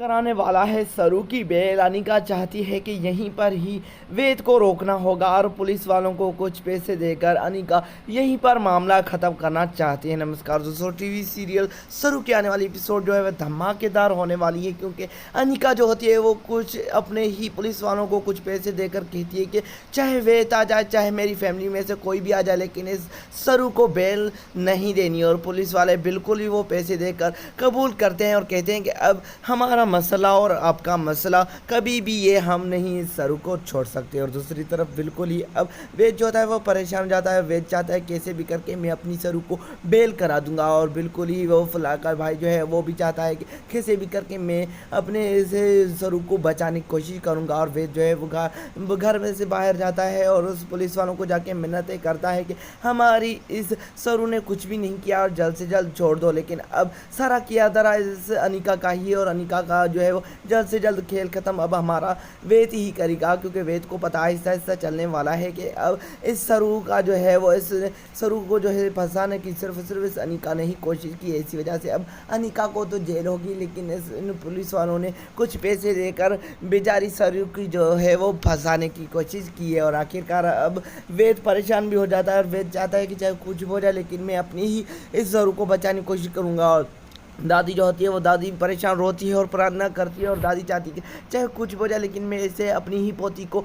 कराने वाला है सरू की बेल। अनिका चाहती है कि यहीं पर ही वेद को रोकना होगा और पुलिस वालों को कुछ पैसे देकर अनिका यहीं पर मामला ख़त्म करना चाहती है। नमस्कार दोस्तों, टीवी सीरियल सरू की आने वाली एपिसोड जो है वह धमाकेदार होने वाली है, क्योंकि अनिका जो होती है वो कुछ अपने ही पुलिस वालों को कुछ पैसे देकर कहती है कि चाहे वेद आ जाए, चाहे मेरी फैमिली में से कोई भी आ जाए, लेकिन इस सरू को बेल नहीं देनी। और पुलिस वाले बिल्कुल ही वो पैसे देकर कबूल करते हैं और कहते हैं कि अब हमारा मसला और आपका मसला कभी भी ये हम नहीं इस सरू को छोड़ सकते। और दूसरी तरफ बिल्कुल ही अब वेद जो होता है वो परेशान हो जाता है। वेद चाहता है कैसे भी करके मैं अपनी सरू को बेल करा दूंगा, और बिल्कुल ही वो फलाका भाई जो है वो भी चाहता है कि कैसे भी करके मैं अपने इसे सरू को बचाने की कोशिश करूंगा। और वेद जो है वो घर में से बाहर जाता है और उस पुलिस वालों को जाके मिन्नतें करता है कि हमारी इस सरू ने कुछ भी नहीं किया और जल्द से जल्द छोड़ दो। लेकिन अब सारा किया दरा इस अनिका का ही, और अनिका का जो है वो जल्द से जल्द खेल ख़त्म अब हमारा वेद ही करेगा, क्योंकि वेद को पता आहिस्ता आहिस्ता चलने वाला है कि अब इस सरू का जो है वो इस सरू को जो है फंसाने की सिर्फ इस अनिका ने ही कोशिश की है। इसी वजह से अब अनिका को तो जेल होगी, लेकिन इन पुलिस वालों ने कुछ पैसे देकर बेचारी सरू की जो है वो फंसाने की कोशिश की है। और आखिरकार अब वेद परेशान भी हो जाता है और वेद चाहता है कि चाहे कुछ हो जाए, लेकिन मैं अपनी ही इस सरू को बचाने की कोशिश करूँगा। और दादी जो होती है वो दादी परेशान रोती है और प्रार्थना करती है, और दादी चाहती है कि चाहे कुछ हो जाए, लेकिन मैं इसे अपनी ही पोती को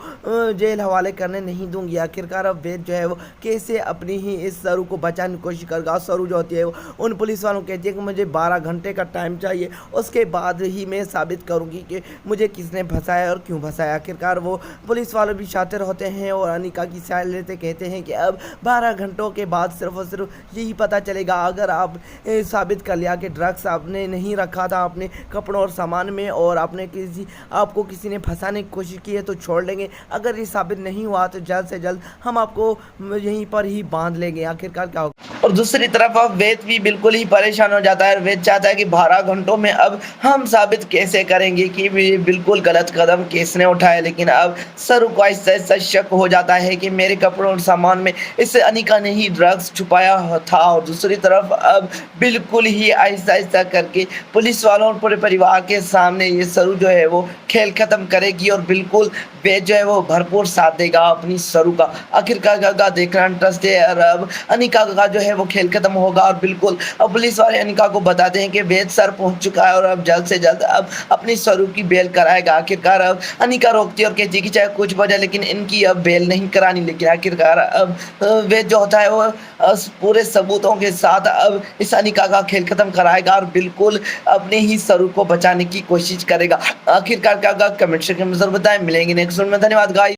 जेल हवाले करने नहीं दूंगी। आखिरकार अब वेद जो है वो कैसे अपनी ही इस सरू को बचाने की कोशिश करेगा। सरू जो होती है वो उन पुलिस वालों को कहती है कि मुझे 12 घंटे का टाइम चाहिए, उसके बाद ही मैं साबित करूँगी कि मुझे किसने फंसाया और क्यों फंसाया। आखिरकार वो पुलिस वाले भी शातिर होते हैं और अनिका की साइड लेते कहते हैं कि अब 12 घंटों के बाद सिर्फ और सिर्फ यही पता चलेगा, अगर आप साबित कर लिया कि ड्रग्स आपने नहीं रखा था अपने कपड़ों और सामान में और आपको किसी ने फंसाने की कोशिश की है तो छोड़ लेंगे। अगर ये साबित नहीं हुआ तो जल्द से जल्द हम आपको यहीं पर ही बांध लेंगे। आखिरकार क्या होगा। और दूसरी तरफ अब वेद भी बिल्कुल ही परेशान हो जाता है। वेद चाहता है कि 12 घंटों में अब हम साबित कैसे करेंगे कि बिल्कुल गलत कदम किसने उठाया। लेकिन अब सरू को ऐसा शक हो जाता है कि मेरे कपड़ों और सामान में इससे अनिका ने ही ड्रग्स छुपाया था। और दूसरी तरफ अब बिल्कुल ही ऐसा करके पुलिस वालों और पूरे परिवार के सामने ये सरू जो है वो खेल खत्म करेगी, और बिल्कुल वेद जो है वो भरपूर साथ देगा अपनी सरू का। आखिरकार का देखना इंटरेस्ट है। और अब अनिका का जो है वो खेल खत्म होगा, और बिल्कुल अब पुलिस वाले अनिका को बताते हैं कि वेद सर पहुंच चुका है और अब जल्द से जल्द अब अपनी सरू की बेल कराएगा। आखिरकार अब अनिका रोकती है और कहती है कि चाहे कुछ बजा, लेकिन इनकी अब बेल नहीं करानी। लेकिन आखिरकार अब वेद जो होता है वो पूरे सबूतों के साथ अब इस अनिका का खेल खत्म कराएगा और बिल्कुल अपने ही सरू को बचाने की कोशिश करेगा। आखिरकार क्या कमेंट सेक्शन में जरूर बताएं। मिलेंगे नेक्स्ट वीडियो में। धन्यवाद गाइस।